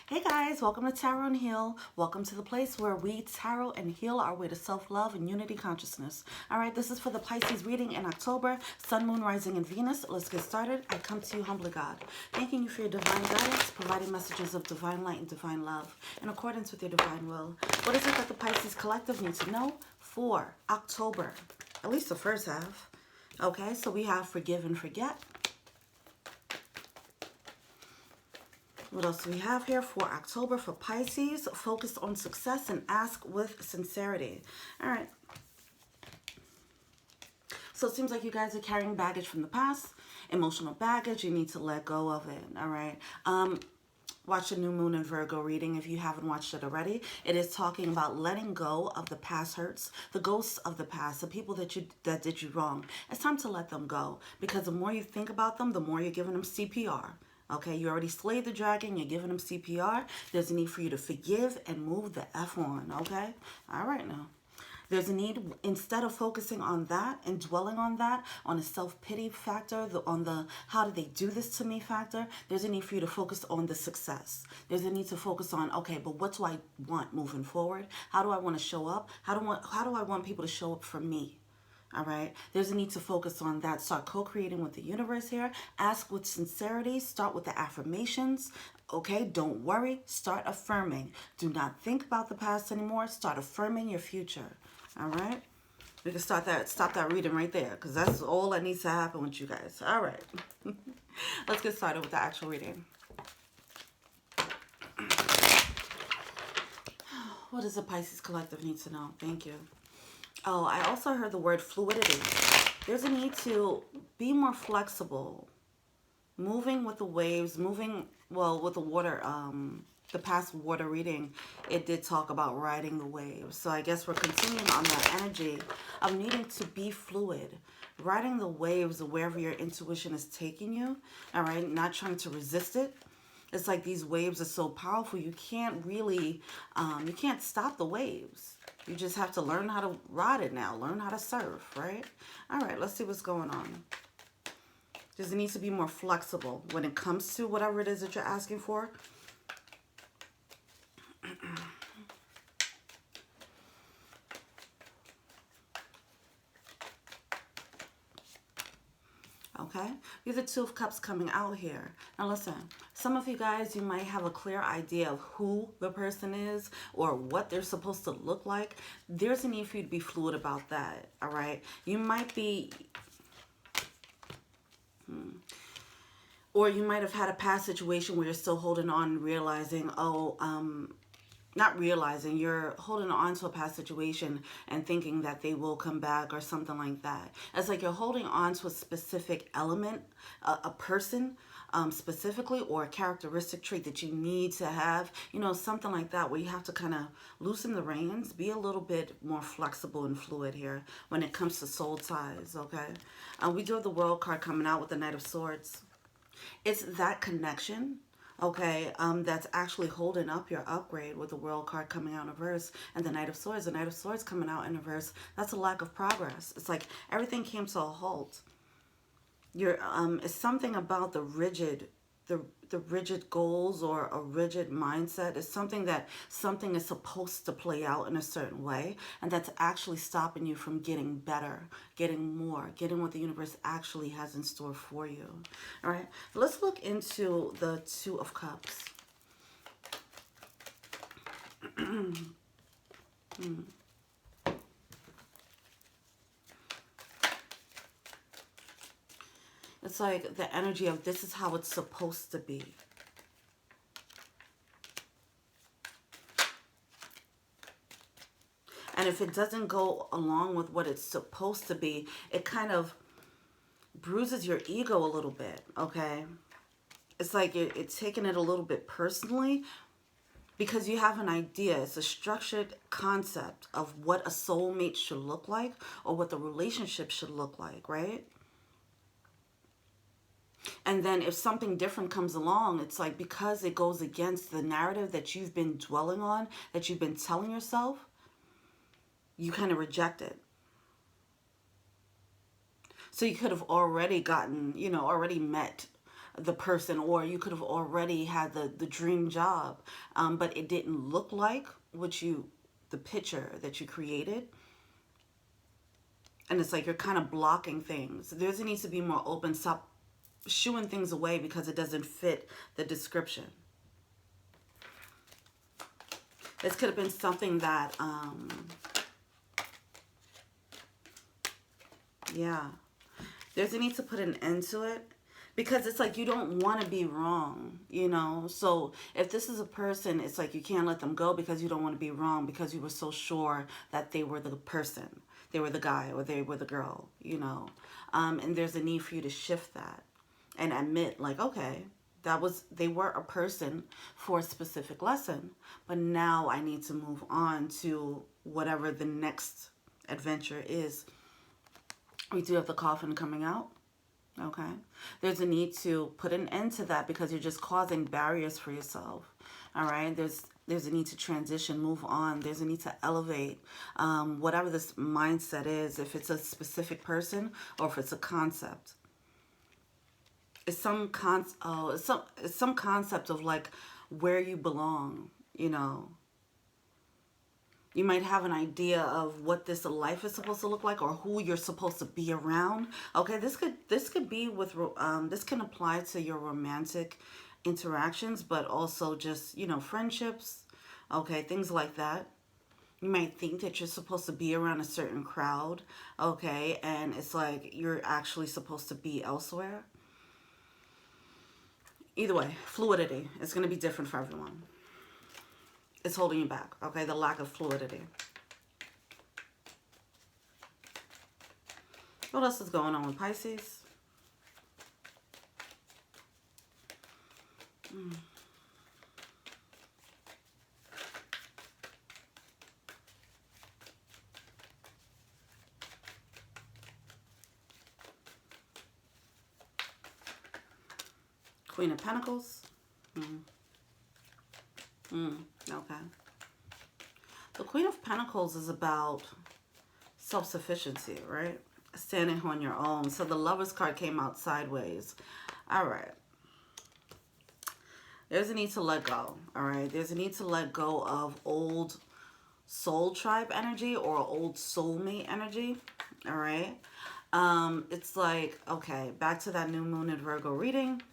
Hey guys, welcome to Tarot and Heal. Welcome to the place where we tarot and heal our way to self-love and unity consciousness. Alright, this is for the Pisces reading in October, Sun, Moon, Rising, and Venus. Let's get started. I come to you humbly, God. Thanking you for your divine guidance, providing messages of divine light and divine love in accordance with your divine will. What is it that the Pisces collective needs to know for October? At least the first half. Okay, so we have forgive and forget. What else do we have here for October for Pisces? Focus on success and ask with sincerity. All right. So it seems like you guys are carrying baggage from the past, emotional baggage. You need to let go of it. All right. Watch the New Moon and Virgo reading if you haven't watched it already. It is talking about letting go of the past hurts, the ghosts of the past, the people that did you wrong. It's time to let them go, because the more you think about them, the more you're giving them CPR. Okay, you already slayed the dragon, you're giving them CPR. There's a need for you to forgive and move the F on, okay? All right now. There's a need, instead of focusing on that and dwelling on that, on a self-pity factor, on the how did they do this to me factor, there's a need for you to focus on the success. There's a need to focus on, okay, but what do I want moving forward? How do I want to show up? How do I want people to show up for me? All right, there's a need to focus on that. Start co-creating with the universe here. Ask with sincerity. Start with the affirmations. Okay, don't worry. Start affirming. Do not think about the past anymore. Start affirming your future. All right, we can stop that reading right there, because that's all that needs to happen with you guys. All right, let's get started with the actual reading. What does the Pisces collective need to know? Thank you. Oh, I also heard the word fluidity. There's a need to be more flexible, moving with the waves, moving, well, with the water. The past water reading, it did talk about riding the waves. So I guess we're continuing on that energy of needing to be fluid, riding the waves of wherever your intuition is taking you, all right? Not trying to resist it. It's like these waves are so powerful, you can't really, you can't stop the waves. You just have to learn how to ride it now. Learn how to surf, right? All right, let's see what's going on. Just needs to be more flexible when it comes to whatever it is that you're asking for. Okay, we have the Two of Cups coming out here. Now listen, some of you guys, you might have a clear idea of who the person is or what they're supposed to look like. There's a need for you to be fluid about that, all right? You might be, or you might have had a past situation where you're still holding on, realizing, not realizing, you're holding on to a past situation and thinking that they will come back or something like that. It's like you're holding on to a specific element, a person specifically, or a characteristic trait that you need to have, you know, something like that, where you have to kind of loosen the reins, be a little bit more flexible and fluid here when it comes to soul ties, okay? We do have the World card coming out with the Knight of Swords. It's that connection, okay, that's actually holding up your upgrade with the World card coming out in reverse and the Knight of Swords. The Knight of Swords coming out in reverse, that's a lack of progress. It's like everything came to a halt. It's something about the rigid goals or a rigid mindset. It's something that something is supposed to play out in a certain way, and that's actually stopping you from getting better, getting more, getting what the universe actually has in store for you. All right, let's look into the Two of Cups. It's like the energy of this is how it's supposed to be. And if it doesn't go along with what it's supposed to be, it kind of bruises your ego a little bit, okay? It's like it's taking it a little bit personally, because you have an idea. It's a structured concept of what a soulmate should look like or what the relationship should look like, right? And then if something different comes along, it's like because it goes against the narrative that you've been dwelling on, that you've been telling yourself, you kind of reject it. So you could have already gotten, you know, already met the person, or you could have already had the dream job, but it didn't look like the picture that you created. And it's like you're kind of blocking things. There needs to be more open. Stop shooing things away because it doesn't fit the description. This could have been something that, yeah. There's a need to put an end to it. Because it's like you don't want to be wrong, you know. So if this is a person, it's like you can't let them go because you don't want to be wrong, because you were so sure that they were the person. They were the guy or they were the girl, you know. And there's a need for you to shift that and admit, like, okay, they were a person for a specific lesson. But now I need to move on to whatever the next adventure is. We do have the coffin coming out. Okay, there's a need to put an end to that because you're just causing barriers for yourself. All right, there's a need to transition, move on. There's a need to elevate whatever this mindset is, if it's a specific person or if it's a concept. It's some concept of like where you belong, you know. You might have an idea of what this life is supposed to look like, or who you're supposed to be around. Okay, this could be with this can apply to your romantic interactions, but also just, you know, friendships. Okay, things like that. You might think that you're supposed to be around a certain crowd. Okay, and it's like you're actually supposed to be elsewhere. Either way, fluidity is going to be different for everyone. It's holding you back, okay? The lack of fluidity. What else is going on with Pisces? Queen of Pentacles. Okay. The Queen of Pentacles is about self-sufficiency, right? Standing on your own. So the Lover's card came out sideways. All right. There's a need to let go. All right. There's a need to let go of old soul tribe energy or old soulmate energy. All right. It's like, okay, back to that new moon in Virgo reading.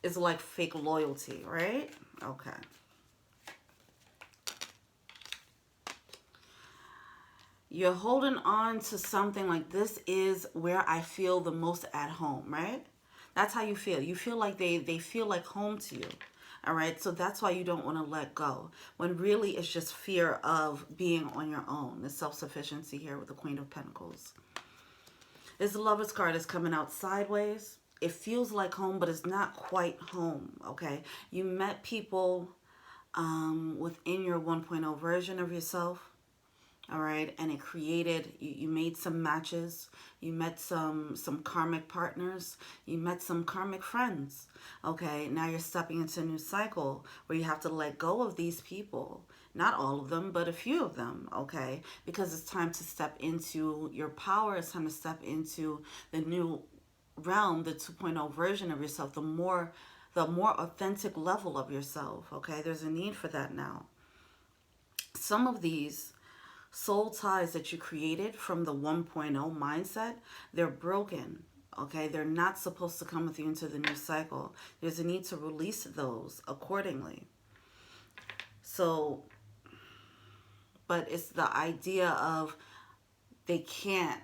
It's like fake loyalty, right? Okay. You're holding on to something like this is where I feel the most at home, right? That's how you feel. You feel like they feel like home to you. All right. So that's why you don't want to let go. When really it's just fear of being on your own. The self-sufficiency here with the Queen of Pentacles. This Lover's card is coming out sideways. It feels like home, but it's not quite home. Okay. You met people within your 1.0 version of yourself. All right, and it created, you made some matches, you met some karmic partners, you met some karmic friends. Okay, now you're stepping into a new cycle where you have to let go of these people. Not all of them, but a few of them, okay? Because it's time to step into your power, it's time to step into the new realm, the 2.0 version of yourself, the more authentic level of yourself, okay? There's a need for that now. Some of these soul ties that you created from the 1.0 mindset, they're broken, okay? They're not supposed to come with you into the new cycle. There's a need to release those accordingly. So, but it's the idea of I can't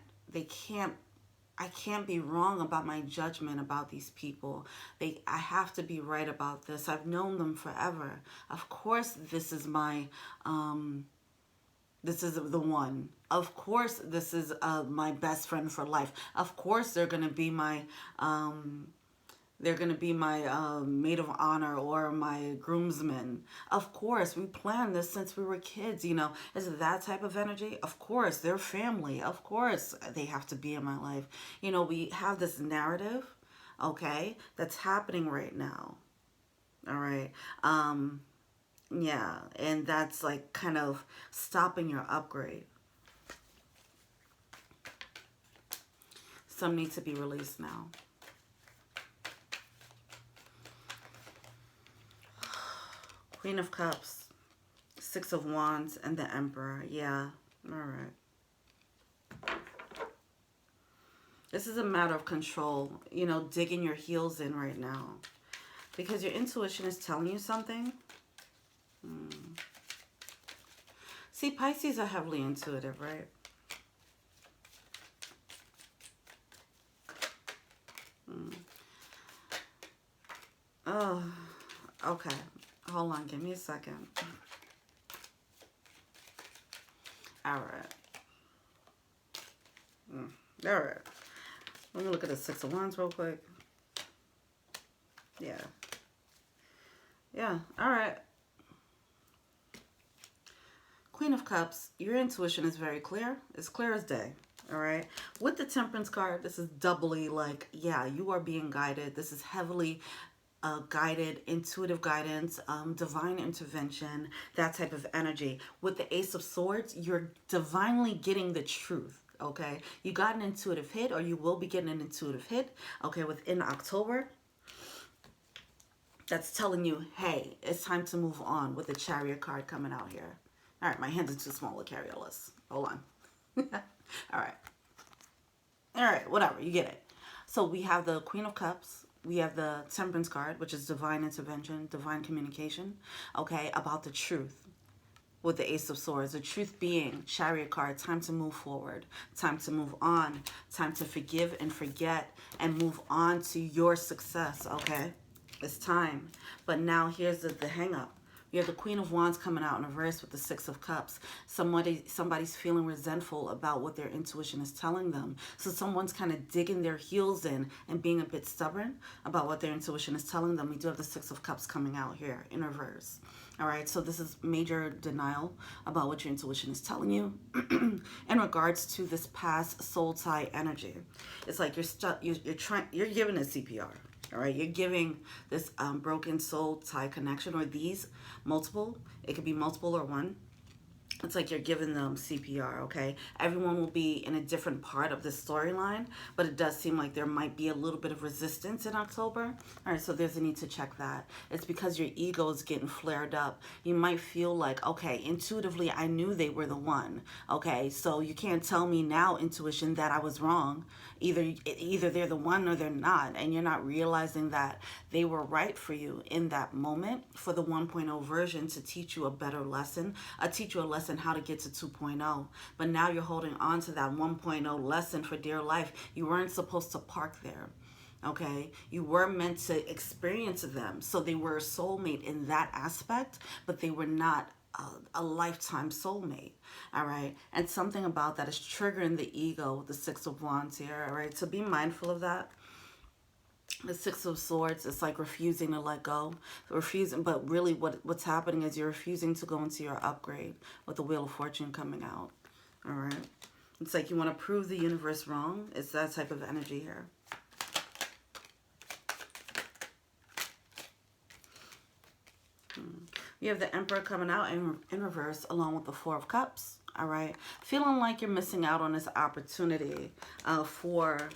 be wrong about my judgment about these people. I have to be right about this. I've known them forever. Of course, this is my, this is the one. Of course, this is my best friend for life. Of course, they're gonna be my maid of honor or my groomsman. Of course, we planned this since we were kids. You know, is it that type of energy? Of course, they're family. Of course, they have to be in my life. You know, we have this narrative, okay, that's happening right now. All right. Yeah, and that's like kind of stopping your upgrade. Some need to be released now. Queen of Cups, Six of Wands, and the Emperor. Yeah, all right. This is a matter of control, you know, digging your heels in right now. Because your intuition is telling you something. See, Pisces are heavily intuitive, right? Oh, okay. Hold on, give me a second. All right. All right. Let me look at the Six of Wands real quick. Yeah. Yeah, all right. Queen of Cups, your intuition is very clear. It's clear as day, all right? With the Temperance card, this is doubly like, yeah, you are being guided. This is heavily guided, intuitive guidance, divine intervention, that type of energy. With the Ace of Swords, you're divinely getting the truth, okay? You got an intuitive hit, or you will be getting an intuitive hit, okay, within October. That's telling you, hey, it's time to move on, with the Chariot card coming out here. All right, my hands are too small to carry all this. Hold on. All right. All right, whatever, you get it. So we have the Queen of Cups. We have the Temperance card, which is divine intervention, divine communication, okay, about the truth. With the Ace of Swords, the truth being Chariot card, time to move forward, time to move on, time to forgive and forget and move on to your success, okay? It's time. But now here's the hang up. You have the Queen of Wands coming out in reverse with the Six of Cups. Somebody's feeling resentful about what their intuition is telling them. So someone's kind of digging their heels in and being a bit stubborn about what their intuition is telling them. We do have the Six of Cups coming out here in reverse. All right, so this is major denial about what your intuition is telling you in regards to this past soul tie energy. It's like you're stuck. You're giving a CPR. All right, you're giving this broken soul tie connection, or these multiple. It could be multiple or one. It's like you're giving them CPR, okay? Everyone will be in a different part of the storyline, but it does seem like there might be a little bit of resistance in October. All right, so there's a need to check that. It's because your ego is getting flared up. You might feel like, okay, intuitively, I knew they were the one, okay? So you can't tell me now, intuition, that I was wrong. Either they're the one or they're not, and you're not realizing that they were right for you in that moment for the 1.0 version to teach you a better lesson, teach you a lesson how to get to 2.0. But now you're holding on to that 1.0 lesson for dear life. You weren't supposed to park there. Okay, you were meant to experience them. So they were a soulmate in that aspect, but they were not a lifetime soulmate. All right, and something about that is triggering the ego with the Six of Wands here. All right, so be mindful of that. The Six of Swords, it's like refusing to let go, refusing, but really what's happening is you're refusing to go into your upgrade with the Wheel of Fortune coming out. All right, it's like you want to prove the universe wrong. It's that type of energy here. You have the Emperor coming out in reverse along with the Four of Cups. All right, feeling like you're missing out on this opportunity for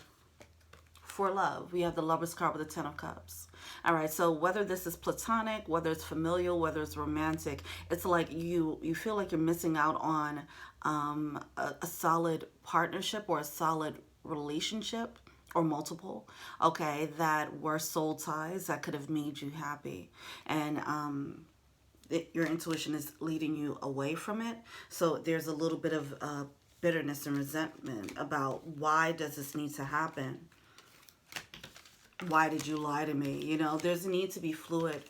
love. We have the Lover's card with the Ten of Cups. All right, so whether this is platonic, whether it's familial, whether it's romantic, it's like you feel like you're missing out on a solid partnership or a solid relationship, or multiple, okay, that were soul ties that could have made you happy. And your intuition is leading you away from it. So there's a little bit of bitterness and resentment about, why does this need to happen? Why did you lie to me? You know, there's a need to be fluid.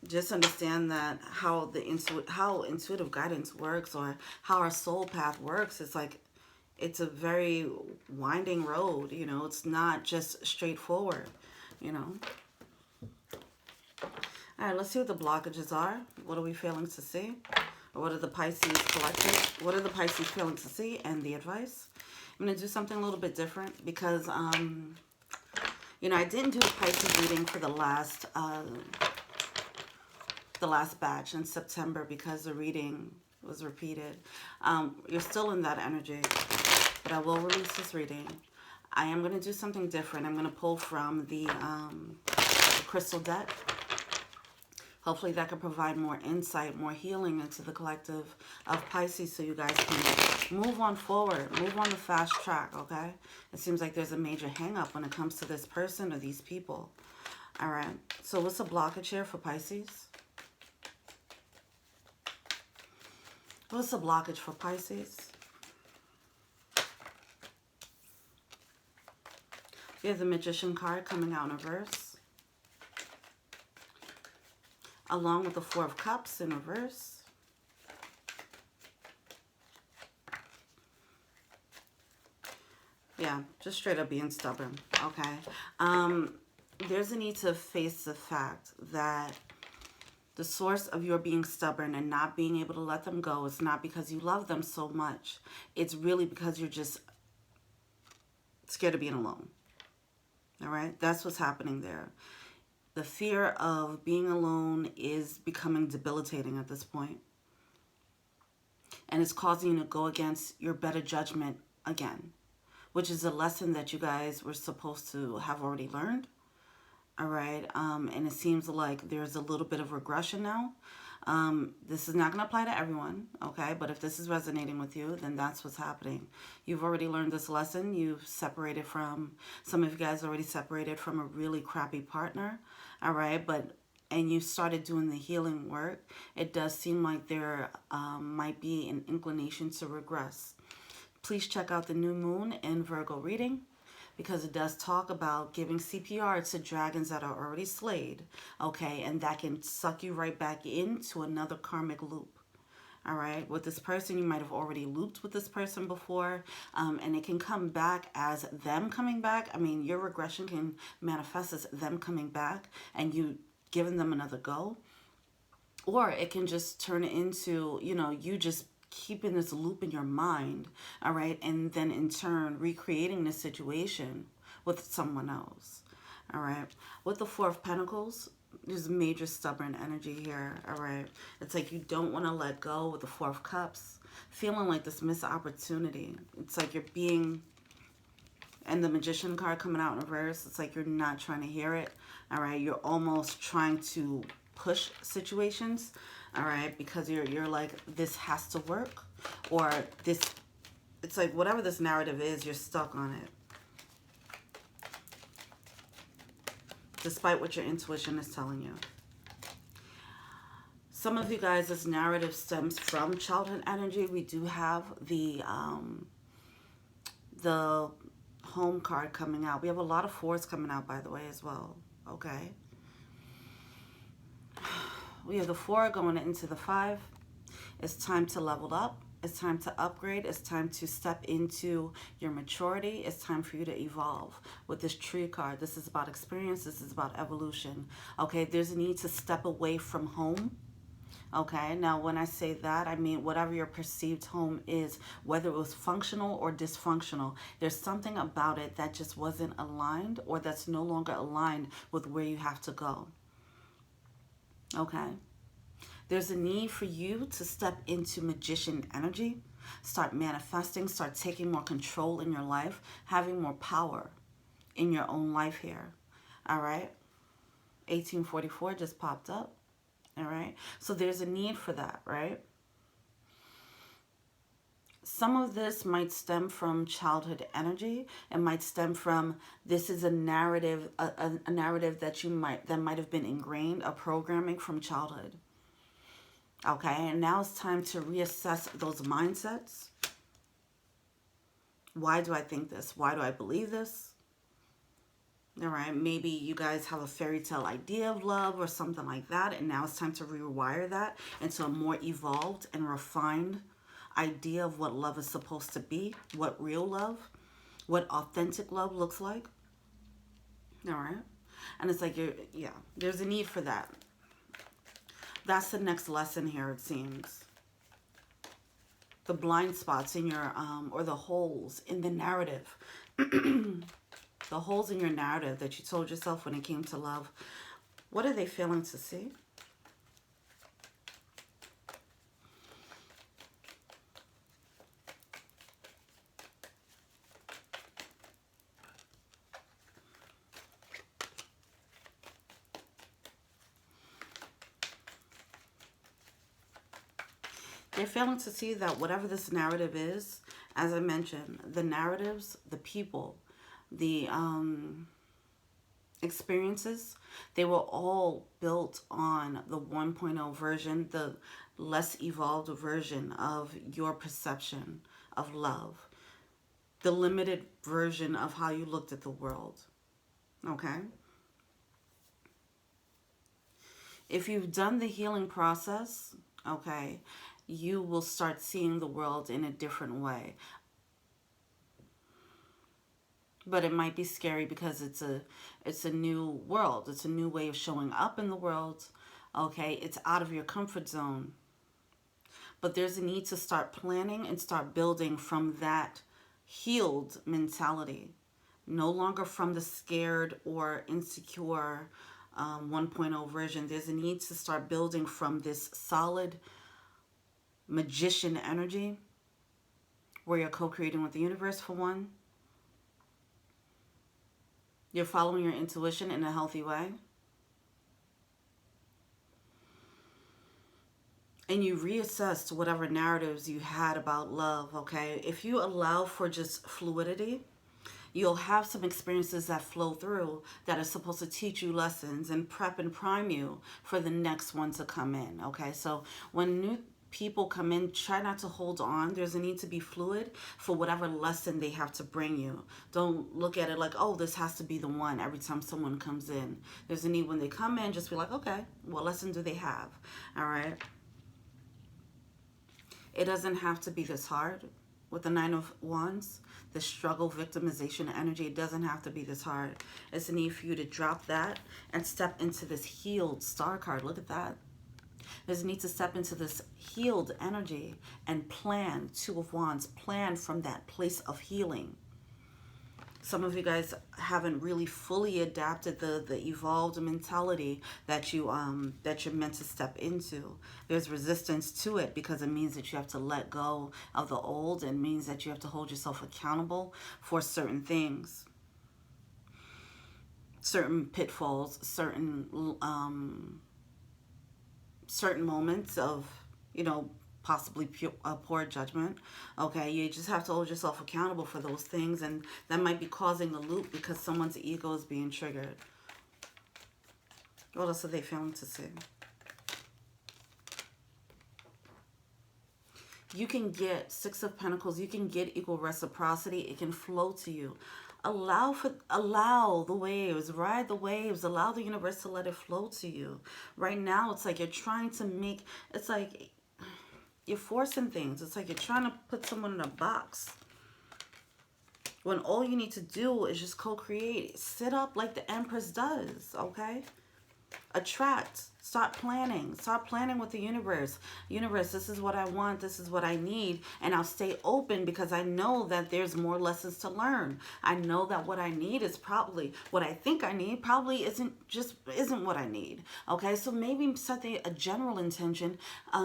Just understand that how intuitive guidance works, or how our soul path works. It's like, it's a very winding road. You know, it's not just straightforward. You know. All right, let's see what the blockages are. What are we failing to see? Or what are the Pisces collective? What are the Pisces failing to see? And the advice. I'm going to do something a little bit different because, you know, I didn't do the Pisces reading for the last batch in September because the reading was repeated. You're still in that energy, but I will release this reading. I am going to do something different. I'm going to pull from the crystal deck. Hopefully that can provide more insight, more healing into the collective of Pisces so you guys can move on forward, move on the fast track, okay? It seems like there's a major hang-up when it comes to this person or these people. All right, so what's the blockage here for Pisces? What's the blockage for Pisces? We have the Magician card coming out in reverse, along with the Four of Cups in reverse. Yeah, just straight up being stubborn, okay? There's a need to face the fact that the source of your being stubborn and not being able to let them go is not because you love them so much. It's really because you're just scared of being alone. All right? That's what's happening there. The fear of being alone is becoming debilitating at this point. And it's causing you to go against your better judgment again, which is a lesson that you guys were supposed to have already learned. All right. And it seems like there's a little bit of regression now. This is not going to apply to everyone, okay? But if this is resonating with you, then that's what's happening. You've already learned this lesson. You've separated from, some of you guys already separated from a really crappy partner, all right? And you started doing the healing work. It does seem like there might be an inclination to regress. Please check out the new moon in Virgo reading, because it does talk about giving CPR to dragons that are already slayed, okay? And that can suck you right back into another karmic loop, all right? With this person, you might have already looped with this person before, and it can come back as them coming back. I mean, your regression can manifest as them coming back and you giving them another go. Or it can just turn into, you know, you just keeping this loop in your mind, all right, and then in turn recreating this situation with someone else, all right. With the Four of Pentacles, there's major stubborn energy here, all right. It's like you don't want to let go. With the Four of Cups, feeling like this missed opportunity. It's like you're being, and the Magician card coming out in reverse, it's like you're not trying to hear it, all right. You're almost trying to push situations, all right, because you're like, this has to work, or this, it's like whatever this narrative is, you're stuck on it, despite what your intuition is telling you. Some of you guys, this narrative stems from childhood energy. We do have the home card coming out. We have a lot of fours coming out, by the way, as well, okay. We have the 4 going into the 5. It's time to level up. It's time to upgrade. It's time to step into your maturity. It's time for you to evolve. With this Tree card, this is about experience. This is about evolution. Okay, there's a need to step away from home. Okay, now when I say that, I mean whatever your perceived home is, whether it was functional or dysfunctional, there's something about it that just wasn't aligned, or that's no longer aligned with where you have to go. Okay, there's a need for you to step into magician energy, start manifesting, start taking more control in your life, having more power in your own life here. All right, 1844 just popped up. All right, so there's a need for that, right? Some of this might stem from childhood energy. It might stem from, this is a narrative, a narrative that might have been ingrained, a programming from childhood. Okay, and now it's time to reassess those mindsets. Why do I think this? Why do I believe this? All right, maybe you guys have a fairy tale idea of love or something like that, and now it's time to rewire that into a more evolved and refined idea of what love is supposed to be, what real love, what authentic love looks like. All right, and it's like, yeah, there's a need for that. That's the next lesson here, it seems. The blind spots in your, or the holes in the narrative. The holes in your narrative that you told yourself when it came to love. What are they failing to see? They're failing to see that whatever this narrative is, as I mentioned, the narratives, the people, the experiences, they were all built on the 1.0 version, the less evolved version of your perception of love, the limited version of how you looked at the world. Okay? If you've done the healing process, okay, you will start seeing the world in a different way. But it might be scary because it's a new world. It's a new way of showing up in the world. Okay, it's out of your comfort zone. But there's a need to start planning and start building from that healed mentality. No longer from the scared or insecure 1.0 version. There's a need to start building from this solid magician energy where you're co-creating with the universe, for one. You're following your intuition in a healthy way. And you reassess whatever narratives you had about love, okay? If you allow for just fluidity, you'll have some experiences that flow through that are supposed to teach you lessons and prep and prime you for the next one to come in, okay? So when new people come in, try not to hold on. There's a need to be fluid for whatever lesson they have to bring you. Don't look at it like, oh, this has to be the one every time someone comes in. There's a need when they come in, just be like, okay, what lesson do they have? All right? It doesn't have to be this hard. With the 9 of Wands, the struggle, victimization energy, it doesn't have to be this hard. It's a need for you to drop that and step into this healed star card. Look at that. There's a need to step into this healed energy and plan. 2 of Wands, plan from that place of healing. Some of you guys haven't really fully adapted the evolved mentality that you're meant to step into. There's resistance to it because it means that you have to let go of the old. It means that you have to hold yourself accountable for certain things, certain pitfalls, certain moments of, possibly poor judgment. Okay, you just have to hold yourself accountable for those things, and that might be causing a loop because someone's ego is being triggered. What else are they failing to see? You can get 6 of Pentacles. You can get equal reciprocity. It can flow to you. Allow the waves, ride the waves, allow the universe to let it flow to you. Right now, it's like you're trying to make, it's like you're forcing things. It's like you're trying to put someone in a box, when all you need to do is just co-create. Sit up like the Empress does, okay? Attract. Start planning with the universe. Universe, this is what I want, this is what I need, and I'll stay open because I know that there's more lessons to learn. I know that what I need is probably what I think I need, probably isn't what I need. Okay, so maybe set a general intention.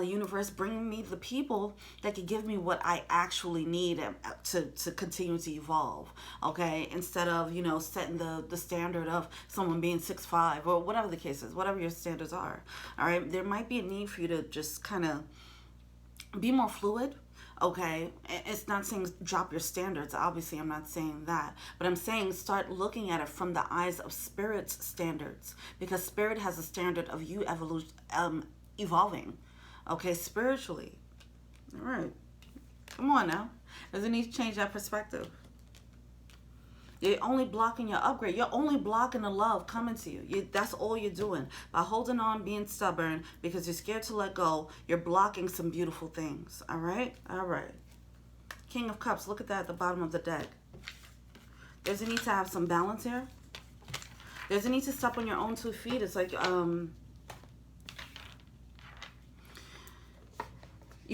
Universe, bring me the people that can give me what I actually need to continue to evolve. Okay, instead of setting the standard of someone being 6'5" or whatever the case is, whatever your standards are. All right, there might be a need for you to just kind of be more fluid. Okay, it's not saying drop your standards. Obviously, I'm not saying that, but I'm saying start looking at it from the eyes of Spirit's standards, because Spirit has a standard of you evolving. Okay, spiritually. All right, come on now. There's a need to change that perspective. You're only blocking your upgrade. You're only blocking the love coming to you. That's all you're doing. By holding on, being stubborn, because you're scared to let go, you're blocking some beautiful things. All right? All right. King of Cups. Look at that at the bottom of the deck. There's a need to have some balance here. There's a need to step on your own 2 feet. It's like, you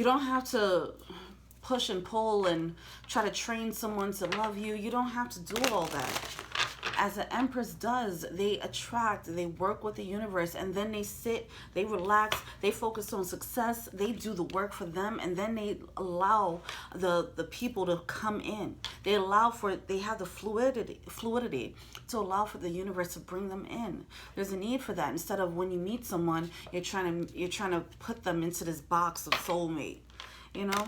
don't have to push and pull and try to train someone to love you. You don't have to do all that. As the Empress does, they attract, they work with the universe, and then they sit, they relax, they focus on success, they do the work for them, and then they allow the people to come in. They have the fluidity to allow for the universe to bring them in. There's a need for that. Instead of when you meet someone, you're trying to put them into this box of soulmate. you know,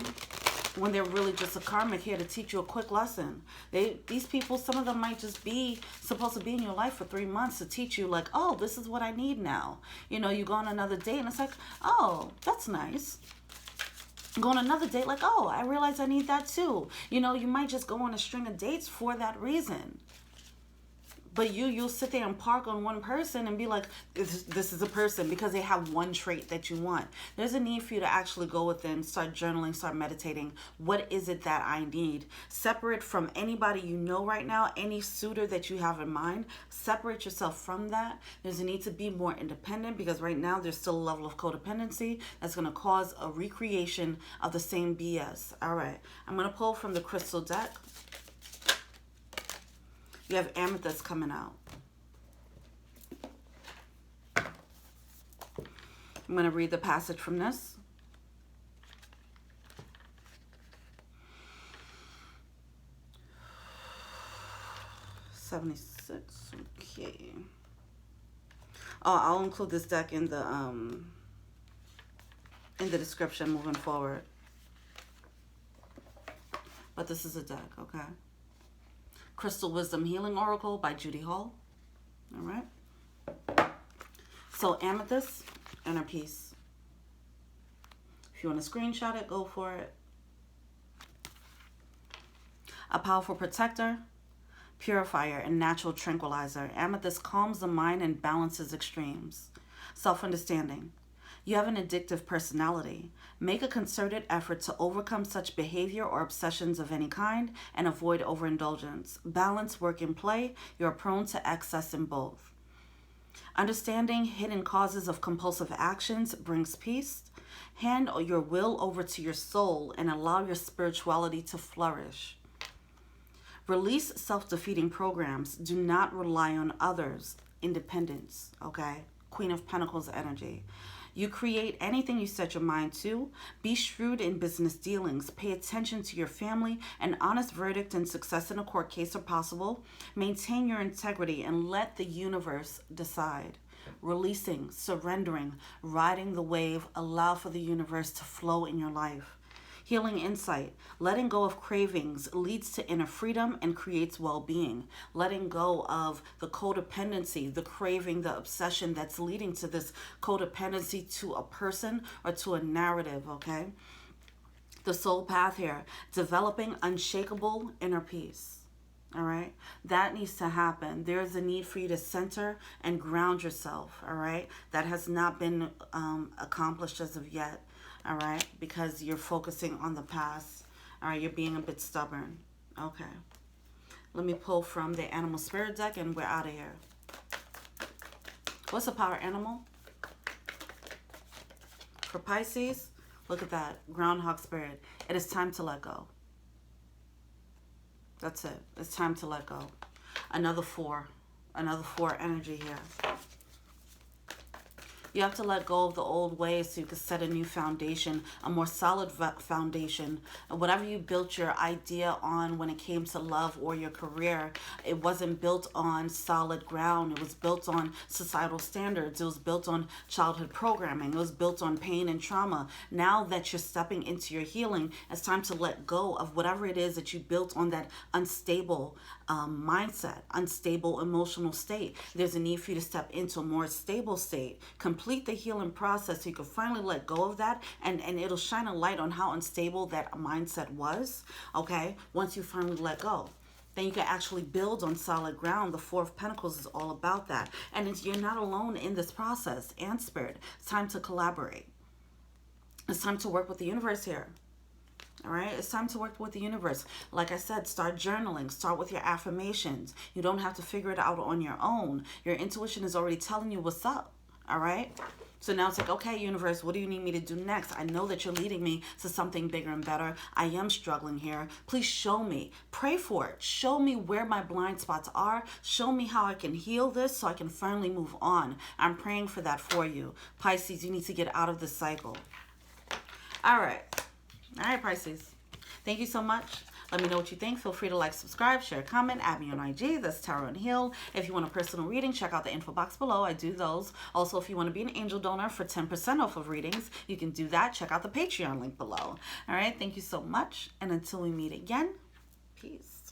when they're really just a karmic here to teach you a quick lesson. These people, some of them might just be supposed to be in your life for 3 months to teach you like, oh, this is what I need now. You know, you go on another date and it's like, oh, that's nice. Go on another date like, oh, I realize I need that too. You know, you might just go on a string of dates for that reason. But you'll sit there and park on one person and be like, this is a person, because they have one trait that you want. There's a need for you to actually go within, start journaling, start meditating. What is it that I need? Separate from anybody you know right now, any suitor that you have in mind. Separate yourself from that. There's a need to be more independent, because right now there's still a level of codependency that's going to cause a recreation of the same BS. All right. I'm going to pull from the crystal deck. You have amethyst coming out. I'm going to read the passage from this. $76. Okay. Oh, I'll include this deck in the description moving forward. But this is a deck, okay? Crystal Wisdom Healing Oracle by Judy Hall. All right. So amethyst, inner peace. If you want to screenshot it, go for it. A powerful protector, purifier, and natural tranquilizer. Amethyst calms the mind and balances extremes. Self-understanding. You have an addictive personality. Make a concerted effort to overcome such behavior or obsessions of any kind and avoid overindulgence. Balance work and play. You are prone to excess in both. Understanding hidden causes of compulsive actions brings peace. Hand your will over to your soul and allow your spirituality to flourish. Release self-defeating programs. Do not rely on others. Independence, okay? Queen of Pentacles energy. You create anything you set your mind to. Be shrewd in business dealings. Pay attention to your family. An honest verdict and success in a court case are possible. Maintain your integrity and let the universe decide. Releasing, surrendering, riding the wave. Allow for the universe to flow in your life. Healing insight. Letting go of cravings leads to inner freedom and creates well-being. Letting go of the codependency, the craving, the obsession that's leading to this codependency to a person or to a narrative, okay? The soul path here. Developing unshakable inner peace. All right, that needs to happen. There's a need for you to center and ground yourself. All right, that has not been accomplished as of yet. All right, because you're focusing on the past. All right, you're being a bit stubborn. Okay, let me pull from the animal spirit deck and we're out of here. What's a power animal? For Pisces, look at that, groundhog spirit. It is time to let go. That's it. It's time to let go. Another four energy here. You have to let go of the old ways so you can set a new foundation, a more solid foundation. Whatever you built your idea on when it came to love or your career, it wasn't built on solid ground. It was built on societal standards. It was built on childhood programming. It was built on pain and trauma. Now that you're stepping into your healing, it's time to let go of whatever it is that you built on that unstable mindset, unstable emotional state. There's a need for you to step into a more stable state. Complete the healing process so you can finally let go of that, and it'll shine a light on how unstable that mindset was, okay? Once you finally let go, then you can actually build on solid ground. The Four of Pentacles is all about that. And you're not alone in this process. And Spirit, it's time to collaborate. It's time to work with the universe here. All right, it's time to work with the universe. Like I said, start journaling. Start with your affirmations. You don't have to figure it out on your own. Your intuition is already telling you what's up. All right, so now it's like, okay, universe, what do you need me to do next? I know that you're leading me to something bigger and better. I am struggling here. Please show me. Pray for it. Show me where my blind spots are. Show me how I can heal this so I can finally move on. I'm praying for that for you. Pisces, you need to get out of this cycle. All right, Pisces. Thank you so much Let me know what you think. Feel free to like, subscribe, share, comment, add me on IG. That's Tarot and Heal. If you want a personal reading, check out the info box below. I do those. Also, if you want to be an angel donor for 10% off of readings, you can do that. Check out the Patreon link below. All right. Thank you so much. And until we meet again, peace.